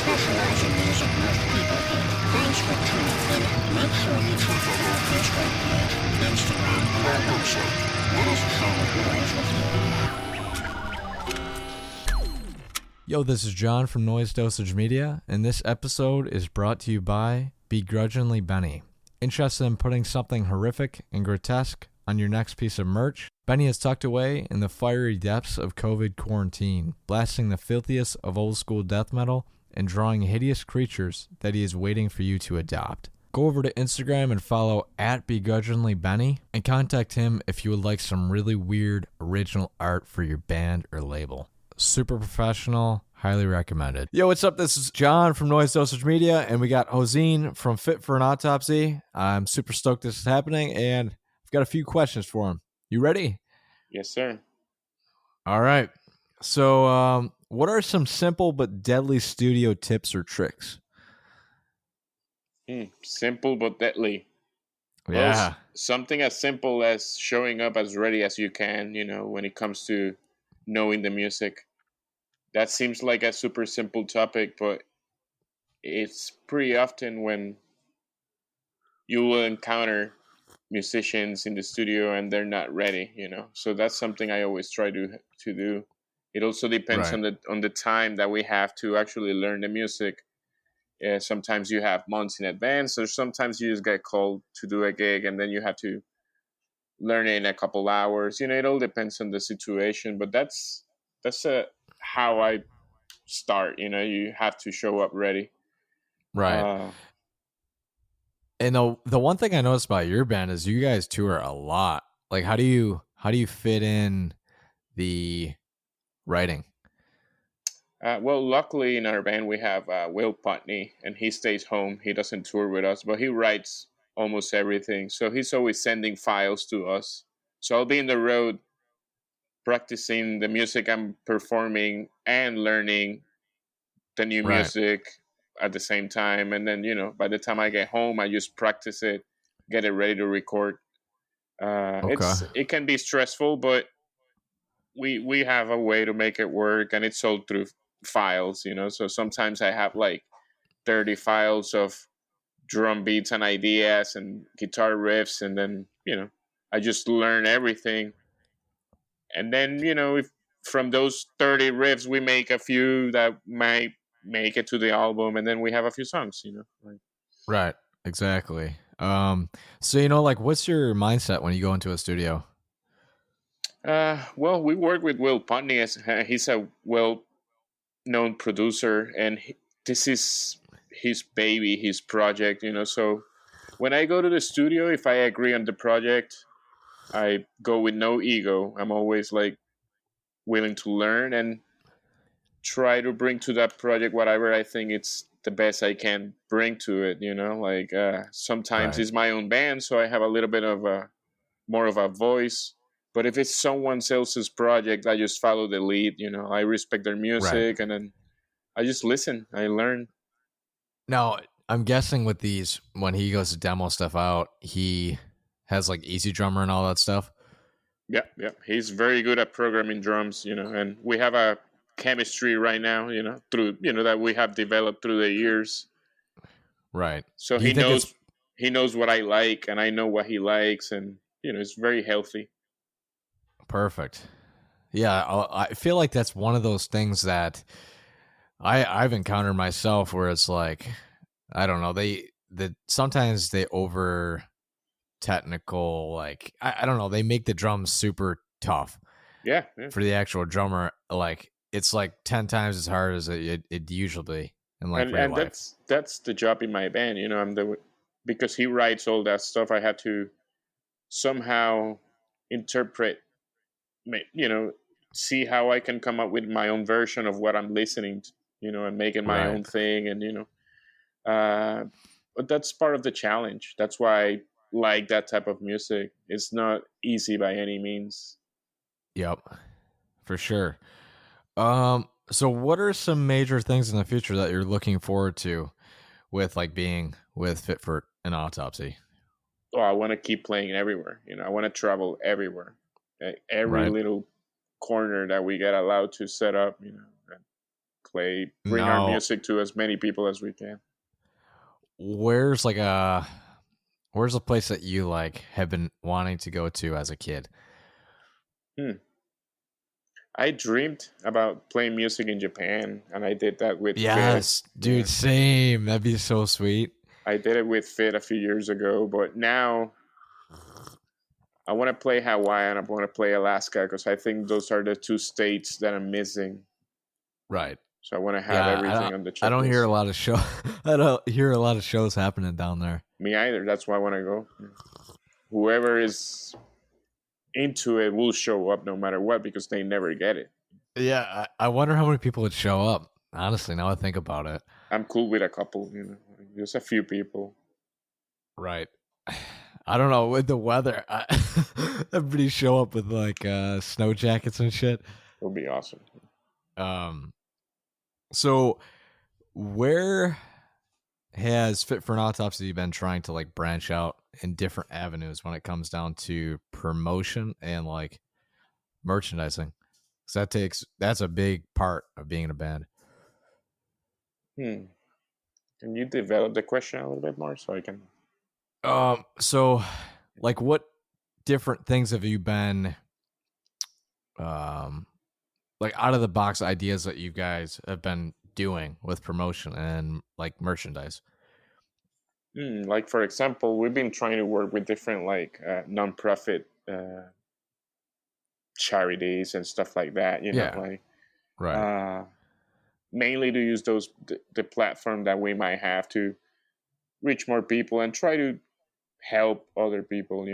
specialize in music most people hate. Thanks for tuning in. Make sure you check out our Facebook page, Instagram, and our website. Let us share the glories with you. Yo, this is John from Noise Dosage Media, and this episode is brought to you by Begrudgingly Benny. Interested in putting something horrific and grotesque on your next piece of merch? Benny is tucked away in the fiery depths of COVID quarantine, blasting the filthiest of old school death metal and drawing hideous creatures that he is waiting for you to adopt. Go over to Instagram and follow at BegrudginglyBenny and contact him if you would like some really weird original art for your band or label. Super professional, highly recommended. Yo, what's up? This is John from Noise Dosage Media, and we got Josean from Fit for an Autopsy. I'm super stoked this is happening, and I've got a few questions for him. You ready? Yes, sir. All right. So, what are some simple but deadly studio tips or tricks? Simple but deadly. Yeah. Well, something as simple as showing up as ready as you can, when it comes to knowing the music. That seems like a super simple topic, but it's pretty often when you will encounter musicians in the studio and they're not ready, So that's something I always try to do. It also depends Right. on the time that we have to actually learn the music. Sometimes you have months in advance, or sometimes you just get called to do a gig and then you have to learn it in a couple hours. It all depends on the situation, but that's how I start. You have to show up ready. Right. And the one thing I noticed about your band is you guys tour a lot. Like, how do you fit in the writing? Well, luckily in our band we have Will Putney, and he stays home. He doesn't tour with us, but he writes almost everything. So he's always sending files to us. So I'll be in the road practicing the music I'm performing and learning the new music at the same time. And then, by the time I get home, I just practice it, get it ready to record. Okay. It can be stressful, but we have a way to make it work, and it's all through files, So sometimes I have like 30 files of drum beats and ideas and guitar riffs, and then, I just learn everything. And then, if from those 30 riffs we make a few that might make it to the album, and then we have a few songs, Right. Exactly. So, what's your mindset when you go into a studio? Well, we work with Will Putney. He's a well-known producer, and this is his baby, his project, So when I go to the studio, if I agree on the project, I go with no ego. I'm always like willing to learn and try to bring to that project whatever I think it's the best I can bring to it. Sometimes it's my own band, so I have a little bit of more of a voice. But if it's someone else's project, I just follow the lead. I respect their music, and then I just listen. I learn. Now, I'm guessing with these, when he goes to demo stuff out, he has like Easy Drummer and all that stuff. Yeah. He's very good at programming drums, and we have a chemistry right now, through, that we have developed through the years. Right. So he knows what I like, and I know what he likes, and, it's very healthy. Perfect. Yeah, I feel like that's one of those things that I've encountered myself where it's like, I don't know, sometimes they over technical, like I don't know, they make the drums super tough. Yeah. For the actual drummer, like it's like 10 times as hard as it usually be in like real life. That's the job in my band. Because he writes all that stuff, I have to somehow interpret, see how I can come up with my own version of what I'm listening to, and making my own thing. And, but that's part of the challenge. That's why I like that type of music. It's not easy by any means. Yep, for sure. So what are some major things in the future that you're looking forward to with like being with Fit for an Autopsy? Oh, I want to keep playing everywhere. I want to travel everywhere. Every little corner that we get allowed to set up, and bring our No. music to as many people as we can. Where's a place that you like have been wanting to go to as a kid? I dreamed about playing music in Japan, and I did that with Yes, Fit. dude, same. That'd be so sweet. I did it with Fit a few years ago, but now I want to play Hawaii and I want to play Alaska because I think those are the two states that I'm missing. Right. So I want to have everything on the checklist. I don't hear a lot of I don't hear a lot of shows happening down there. Me either. That's why I want to go. Whoever is into it will show up no matter what because they never get it. Yeah, I wonder how many people would show up. Honestly, now I think about it. I'm cool with a couple, just a few people. Right. I don't know, with the weather, everybody show up with like snow jackets and shit. It would be awesome. So where has Fit for an Autopsy been trying to like branch out in different avenues when it comes down to promotion and like merchandising? Because that's a big part of being in a band. Can you develop the question a little bit more so I can? So like what different things have you been like out of the box ideas that you guys have been doing with promotion and like merchandise? Like for example, we've been trying to work with different like non-profit charities and stuff like that. Right. Mainly to use the platform that we might have to reach more people and try to help other people.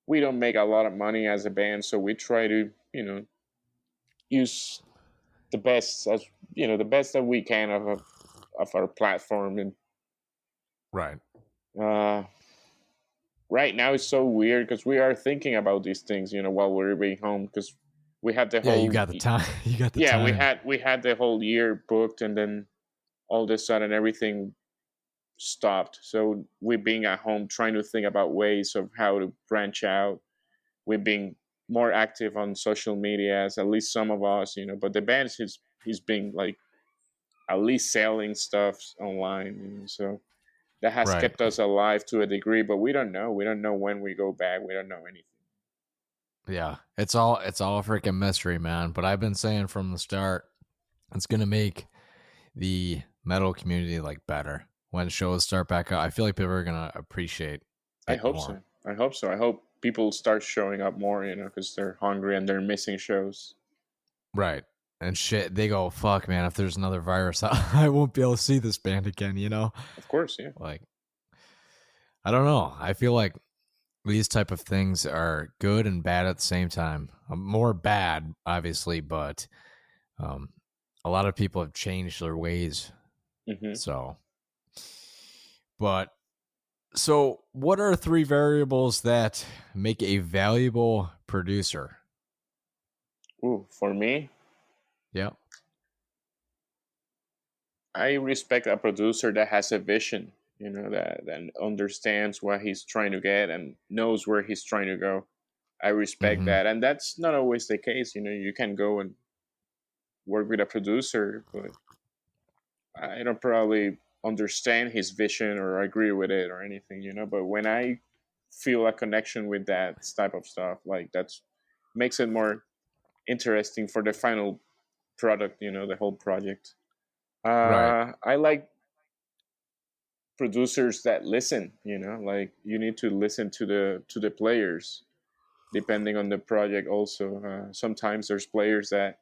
We don't make a lot of money as a band, so we try to use the best that we can of our platform. And Right. Right now it's so weird because we are thinking about these things while we're being home because we had the whole you got the time. we had the whole year booked, and then all of a sudden everything stopped. So we're being at home trying to think about ways of how to branch out. We're being more active on social media, as at least some of us, but the band he's being like at least selling stuff online, so that has kept us alive to a degree. But we don't know when we go back. We don't know anything. Yeah, it's all a freaking mystery, man. But I've been saying from the start, it's gonna make the metal community like better when shows start back up. I feel like people are gonna appreciate it. I hope so. I hope people start showing up more, because they're hungry and they're missing shows. Right. And shit, they go, fuck, man, if there's another virus, I won't be able to see this band again, Of course, yeah. Like, I don't know. I feel like these type of things are good and bad at the same time. More bad, obviously, but a lot of people have changed their ways. Mm-hmm. So what are 3 variables that make a valuable producer? Ooh, for me? Yeah. I respect a producer that has a vision, that understands what he's trying to get and knows where he's trying to go. I respect that. And that's not always the case. You can go and work with a producer, but I don't probably understand his vision or agree with it or anything, but when I feel a connection with that type of stuff, like that's makes it more interesting for the final product, the whole project. Right. I like producers that listen, like you need to listen to the players depending on the project also. Sometimes there's players that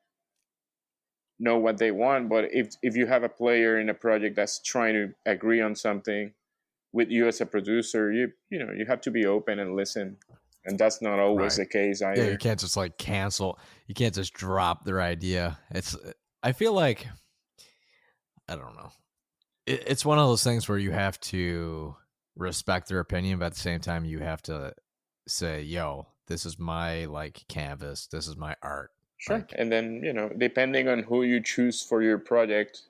know what they want, but if you have a player in a project that's trying to agree on something with you as a producer, you have to be open and listen, and that's not always the case either. Yeah, you can't just like cancel. You can't just drop their idea. I feel like, I don't know. It's one of those things where you have to respect their opinion, but at the same time you have to say, yo, this is my like canvas, this is my art. Sure. Like, and then, depending on who you choose for your project,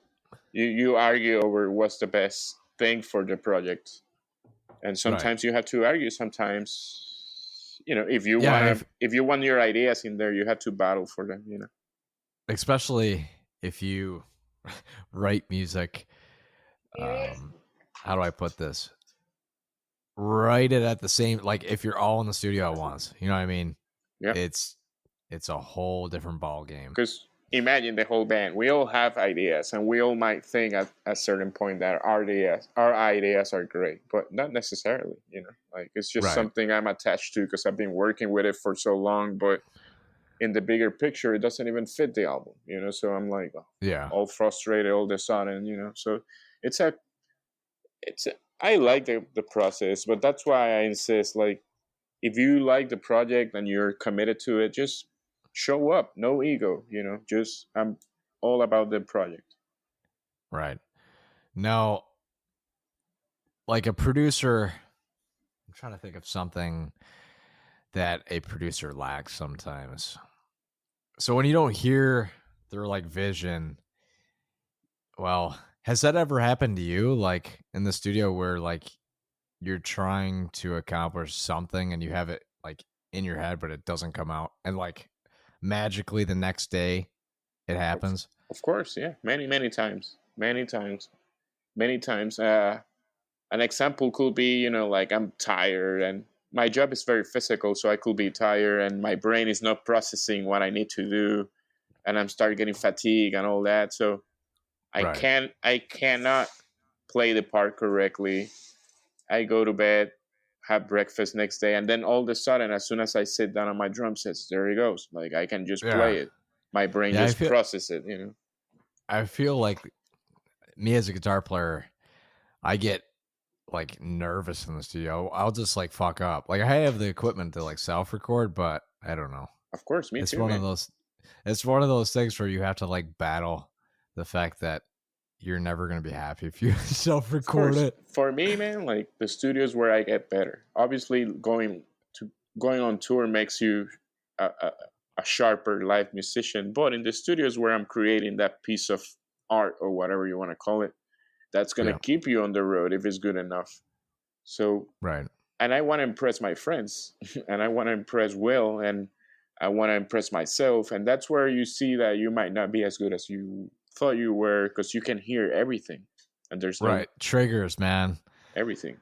you argue over what's the best thing for the project. And sometimes you have to argue. Sometimes, if you want your ideas in there, you have to battle for them, Especially if you write music, how do I put this? Write it at the same, like if you're all in the studio at once, you know what I mean? Yeah. It's a whole different ball game. Because imagine the whole band. We all have ideas, and we all might think at a certain point that our ideas are great, but not necessarily. Like it's just Right. something I'm attached to because I've been working with it for so long. But in the bigger picture, it doesn't even fit the album. So I'm like, Yeah. all frustrated all of a sudden. So it's a I like the process, but that's why I insist. Like, if you like the project and you're committed to it, just show up. No ego. Just I'm all about the project. Right. Now, like a producer, I'm trying to think of something that a producer lacks sometimes. So when you don't hear their like vision, well, has that ever happened to you, like in the studio where like you're trying to accomplish something and you have it like in your head, but it doesn't come out, and like magically the next day it happens? Of course, yeah. Many times. Many times. Many times. An example could be, like I'm tired and my job is very physical, so I could be tired and my brain is not processing what I need to do, and I'm start getting fatigued and all that. So Right. I cannot play the part correctly. I go to bed, have breakfast next day, and then all of a sudden, as soon as I sit down on my drum sets, there it goes. Like I can just Yeah. play it. My brain Yeah, just process it. I feel like me as a guitar player, I get like nervous in the studio. I'll just like fuck up. Like I have the equipment to like self record, but I don't know. Of course, me It's too, one of man. those. It's one of those things where you have to like battle the fact that you're never gonna be happy if you self Of record course, it. for me, man, like the studios where I get better. Obviously, going on tour makes you a sharper live musician. But in the studios where I'm creating that piece of art or whatever you want to call it, that's gonna Yeah. keep you on the road if it's good enough. So, Right. and I want to impress my friends, and I want to impress Will, and I want to impress myself, and that's where you see that you might not be as good as you thought you were because you can hear everything, and there's no Right. Triggers, man. everything.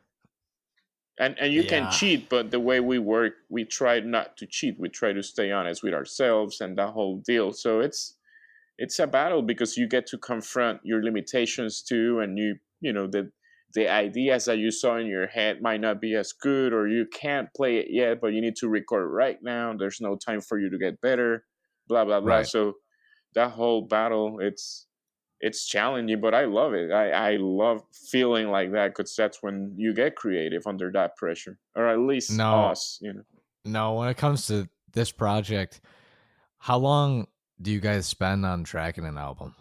And you can Yeah. cheat, but the way we work, we try not to cheat. We try to stay honest with ourselves and that whole deal. So it's a battle because you get to confront your limitations too, and the ideas that you saw in your head might not be as good, or you can't play it yet, but you need to record right now. There's no time for you to get better, blah blah blah. Right. So that whole battle, it's challenging, but I love it. I love feeling like that because that's when you get creative under that pressure, or at least No. us. No. When it comes to this project, how long do you guys spend on tracking an album?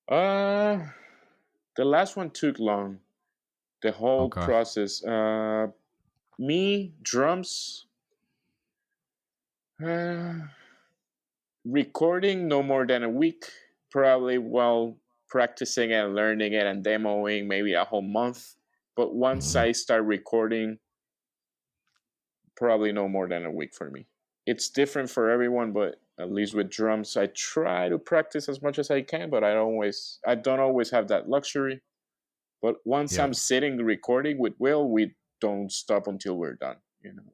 The last one took long. The whole Okay. process. Me drums. Uh, Recording no more than a week, probably while practicing and learning it and demoing maybe a whole month. But once Mhm. I start recording, probably no more than a week for me. It's different for everyone, but at least with drums, I try to practice as much as I can, but I don't always have that luxury. But once I'm Yep. sitting recording with Will, we don't stop until we're done.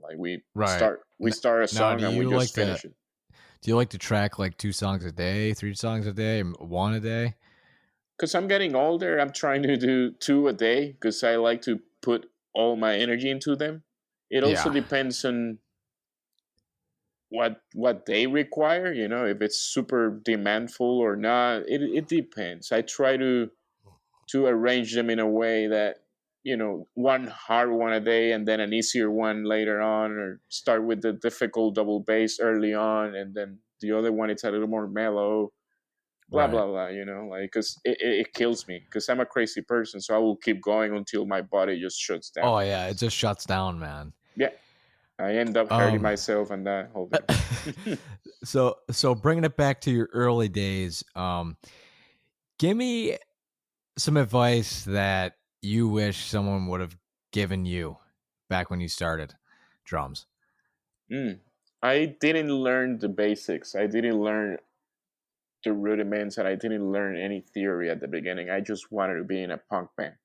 Like we Right. start we start a Now, song and we just finish it. do you like to track like 2 songs a day, 3 songs a day, 1 a day? Because I'm getting older, I'm trying to do 2 a day because I like to put all my energy into them. It also Yeah. depends on what they require. If it's super demandful or not. It depends. I try to arrange them in a way that one hard one a day and then an easier one later on, or start with the difficult double bass early on and then the other one it's a little more mellow, blah Right. blah blah. Like because it kills me because I'm a crazy person, so I will keep going until my body just shuts down. Oh yeah, it just shuts down, man. Yeah, I end up hurting Um myself and that whole deal. so bringing it back to your early days, give me some advice that you wish someone would have given you back when you started drums. I didn't learn the basics. I didn't learn the rudiments, and I didn't learn any theory at the beginning. I just wanted to be in a punk band,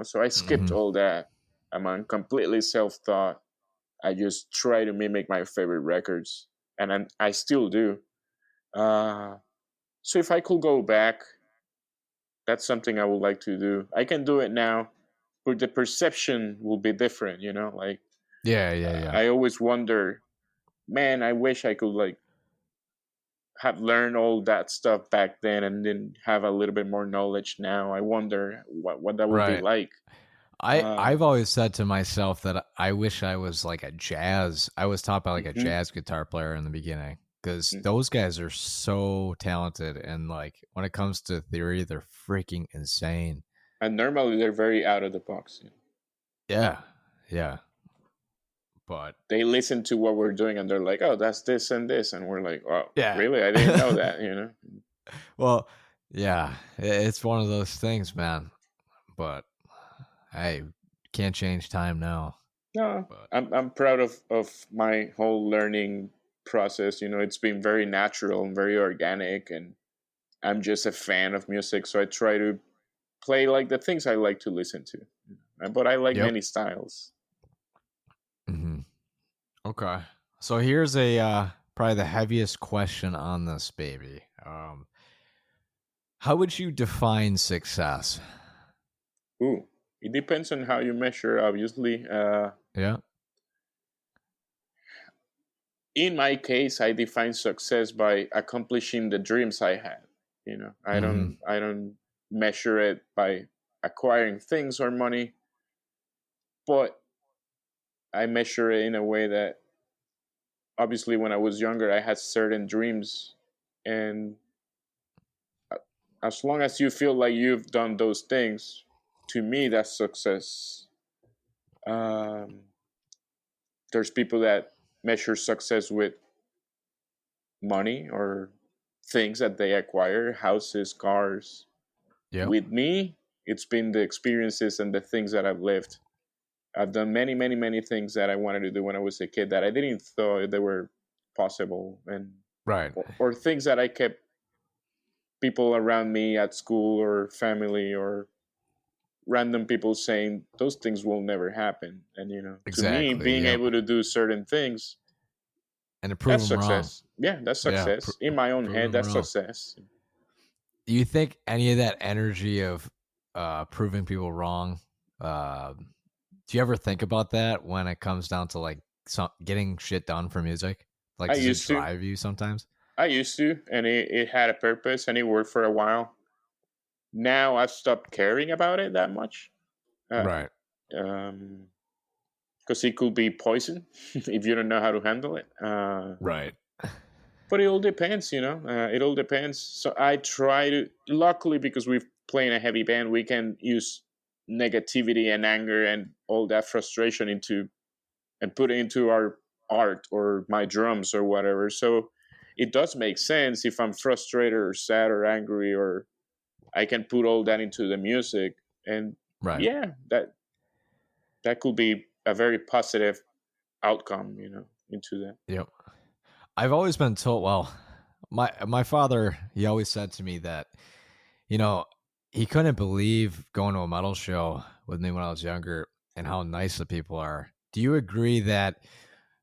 So I skipped Mhm. all that. I'm completely self-taught. I just try to mimic my favorite records, and I still do. So if I could go back, that's something I would like to do. I can do it now, but the perception will be different. Like Yeah. I always wonder, man, I wish I could like have learned all that stuff back then and then have a little bit more knowledge now. I wonder what that would be Right. like. I've always said to myself that I wish I was like I was taught by like a Mhm, jazz guitar player in the beginning, because mhm. those guys are so talented, and like when it comes to theory, they're freaking insane. And normally they're very out of the box. Yeah. Yeah. But They listen to what we're doing and they're like, "Oh, that's this and this," and we're like, "Oh, yeah. really? I didn't know that." Well, yeah, it's one of those things, man. But hey, can't change time now. No, But I'm proud of my whole learning process. It's been very natural and very organic, and I'm just a fan of music, so I try to play like the things I like to listen to. But I like yep. many styles. hmm Okay. So here's a probably the heaviest question on this baby. How would you define success? Ooh, it depends on how you measure. Obviously, Yeah. in my case, I define success by accomplishing the dreams I had. I hmm don't measure it by acquiring things or money, but I measure it in a way that obviously when I was younger, I had certain dreams, and as long as you feel like you've done those things, to me, that's success. Um, there's people that measure success with money or things that they acquire, houses, cars. Yep. With me, it's been the experiences and the things that I've lived. I've done many, many, many things that I wanted to do when I was a kid that I didn't thought they were possible, and Right. or things that I kept people around me at school or family or random people saying those things will never happen. And to me, Exactly. being Yep. able to do certain things, And to prove that's them wrong. success. Yeah, that's Yeah. success. In my own Prove head, them that's wrong. success. Do you think any of that energy of proving people wrong? Do you ever think about that when it comes down to like getting shit done for music? Like, I does it used to. drive you sometimes? I used to, and it had a purpose and it worked for a while. Now I've stopped caring about it that much. Uh, Right. um, because it could be poison if you don't know how to handle it. Right. But it all depends, it all depends. So I try to, luckily, because we play in a heavy band, we can use negativity and anger and all that frustration into and put it into our art or my drums or whatever. So it does make sense if I'm frustrated or sad or angry, or I can put all that into the music. And Right. yeah, that could be a very positive outcome, into that. Yep. I've always been told. Well, my father, he always said to me that, you know, he couldn't believe going to a metal show with me when I was younger and how nice the people are. Do you agree that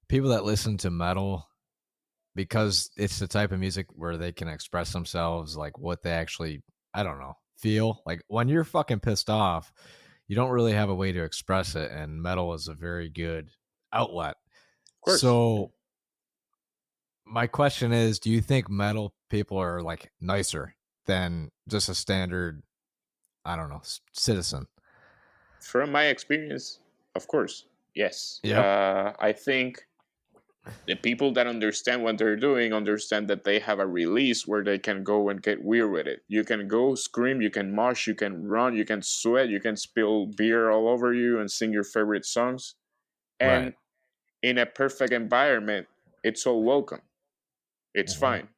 people that listen to metal, because it's the type of music where they can express themselves, like what they actually, I don't know, feel like when you're fucking pissed off, you don't really have a way to express it, and metal is a very good outlet. Of course. So my question is, do you think metal people are like nicer than just a standard, I don't know, citizen? From my experience, of course, yes. Yep. I think the people that understand what they're doing understand that they have a release where they can go and get weird with it. You can go scream, you can mosh, you can run, you can sweat, you can spill beer all over you and sing your favorite songs. Right. And in a perfect environment, it's all welcome. It's hmm fine.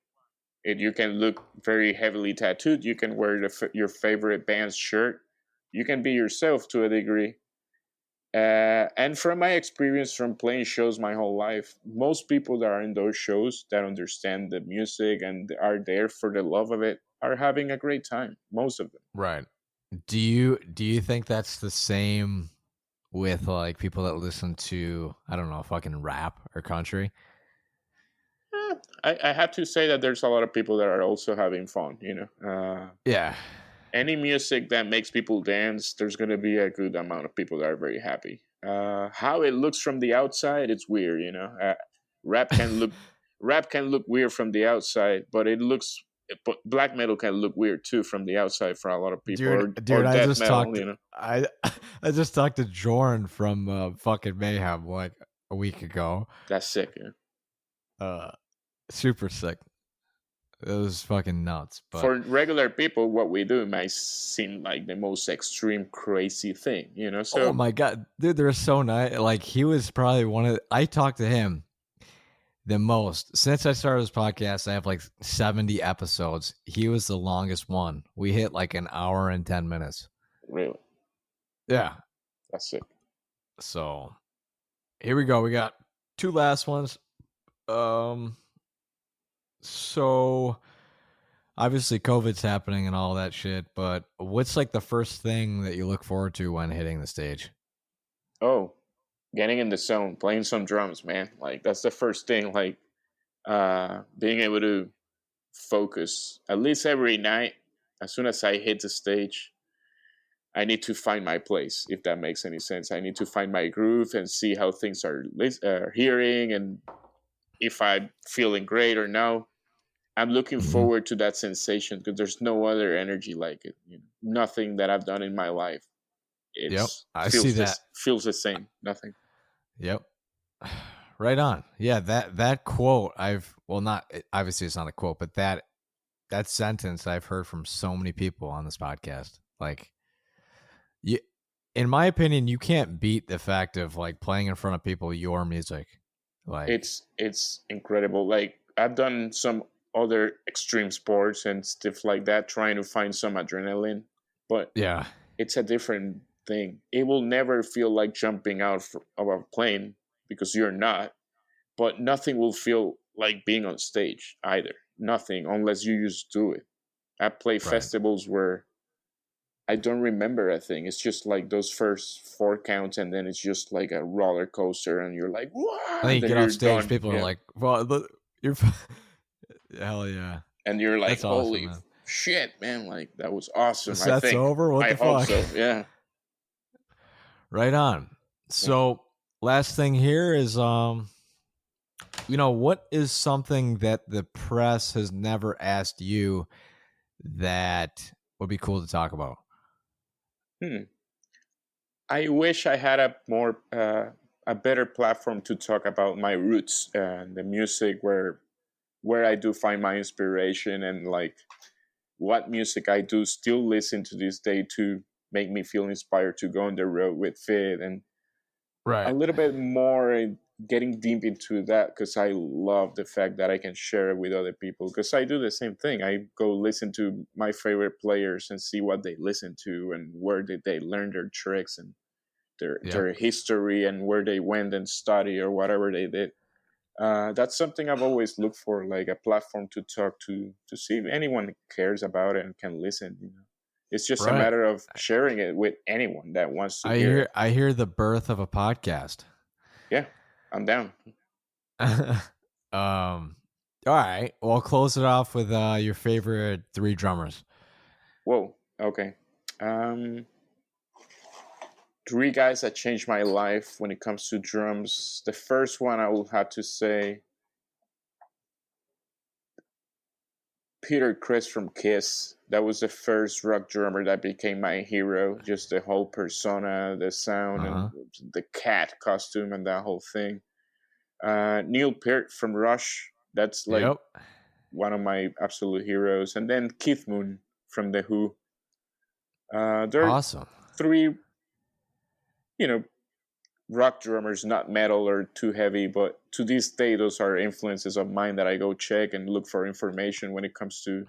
You can look very heavily tattooed. You can wear your favorite band's shirt. You can be yourself to a degree. And from my experience from playing shows my whole life, most people that are in those shows that understand the music and are there for the love of it are having a great time. Most of them. Right. Do you think that's the same with like people that listen to, I don't know, fucking rap or country? I have to say that there's a lot of people that are also having fun. Yeah. Any music that makes people dance, there's going to be a good amount of people that are very happy. How it looks from the outside, it's weird. Rap can look rap can look weird from the outside, but but black metal can look weird too from the outside for a lot of people, or I death just metal. talked. I I just talked to Jorn from fucking Mayhem like a week ago. That's sick. Yeah. Super sick. It was fucking nuts. But for regular people, what we do might seem like the most extreme, crazy thing. So oh my god, dude, they're so nice. Like he was probably one of. I talked to him the most since I started this podcast. I have like 70 episodes. He was the longest one. We hit like an hour and 10 minutes. Really? Yeah. That's sick. So here we go. We got two last ones. So obviously COVID's happening and all that shit, but what's like the first thing that you look forward to when hitting the stage? Oh, getting in the zone, playing some drums, man. Like that's the first thing. Like being able to focus at least every night. As soon as I hit the stage, I need to find my place. If that makes any sense, I need to find my groove and see how things are hearing and if I'm feeling great or no. I'm looking forward to that sensation because there's no other energy like it. Nothing that I've done in my life. I see that. Feels the same. Nothing. Yep. Right on. Yeah, that quote not obviously it's not a quote, but that sentence I've heard from so many people on this podcast. Like in my opinion, you can't beat the fact of like playing in front of people your music. Like it's incredible. Like I've done some other extreme sports and stuff like that, trying to find some adrenaline, but yeah, it's a different thing. It will never feel like jumping out of a plane because you're not, but nothing will feel like being on stage either. Nothing, unless you just do it. I play festivals where I don't remember a thing. It's just like those first 4 counts, and then it's just like a roller coaster, and you're like, "What?" I think you get off stage, done. People are like, "Well, you're hell yeah," and you're like, that's awesome, "Holy shit, man! Like that was awesome." The set's over. What the fuck? So. Yeah. Right on. So last thing here is, what is something that the press has never asked you that would be cool to talk about? I wish I had a better platform to talk about my roots and the music where I do find my inspiration and like what music I do still listen to this day to make me feel inspired to go on the road with Fit and a little bit more getting deep into that because I love the fact that I can share it with other people because I do the same thing. I go listen to my favorite players and see what they listen to and where did they learn their tricks and their history and where they went and study or whatever they did. That's something I've always looked for, like a platform to talk to see if anyone cares about it and can listen. It's just a matter of sharing it with anyone that wants to hear it. I hear the birth of a podcast. Yeah, I'm down. All right. Well, I'll close it off with your favorite 3 drummers. Whoa. Okay. 3 guys that changed my life when it comes to drums. The first one I will have to say Peter Criss from Kiss. That was the first rock drummer that became my hero. Just the whole persona, the sound, and the cat costume and that whole thing. Neil Peart from Rush. That's like one of my absolute heroes. And then Keith Moon from The Who. They're awesome. 3, rock drummers, not metal or too heavy, but to this day, those are influences of mine that I go check and look for information when it comes to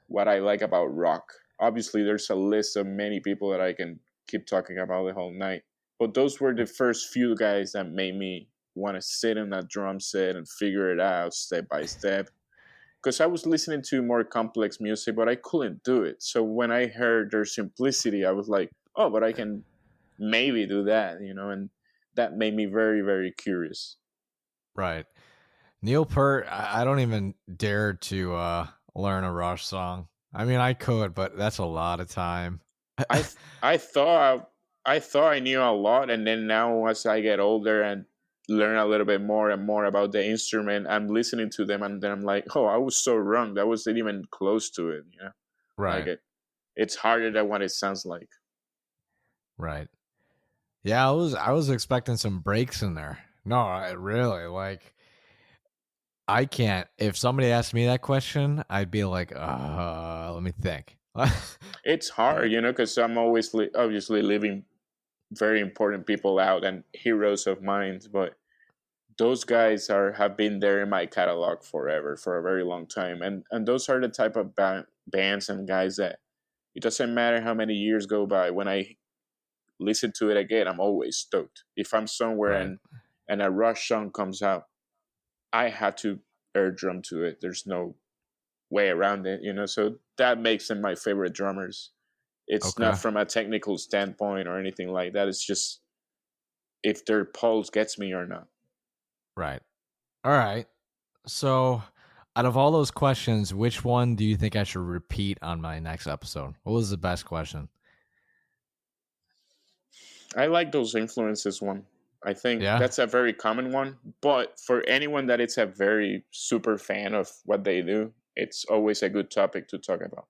what I like about rock. Obviously, there's a list of many people that I can keep talking about the whole night, But those were the first few guys that made me want to sit in that drum set and figure it out step by step. Because I was listening to more complex music, but I couldn't do it. So when I heard their simplicity, I was like, oh, but I can maybe do that, and that made me very, very curious. Right. Neil Peart, I don't even dare to learn a Rush song. I mean, I could, but that's a lot of time. I thought I knew a lot, and then now as I get older and learn a little bit more and more about the instrument, I'm listening to them, and then I'm like, oh, I was so wrong. That wasn't even close to it. Right. Like it's harder than what it sounds like. Right. Yeah, I was expecting some breaks in there. No, I really like. I can't. If somebody asked me that question, I'd be like, let me think. It's hard, because I'm always obviously leaving very important people out and heroes of mine, but those guys have been there in my catalog forever, for a very long time, and those are the type of bands and guys that it doesn't matter how many years go by. When I listen to it again, I'm always stoked. If I'm somewhere Right. and a Rush song comes out, I have to air drum to it. There's no way around it, So that makes them my favorite drummers. It's Okay. not from a technical standpoint or anything like that. It's just if their pulse gets me or not. Right. All right. So, out of all those questions, which one do you think I should repeat on my next episode? What was the best question? I like those influences one. I think Yeah. that's a very common one. But for anyone that is a very super fan of what they do, it's always a good topic to talk about.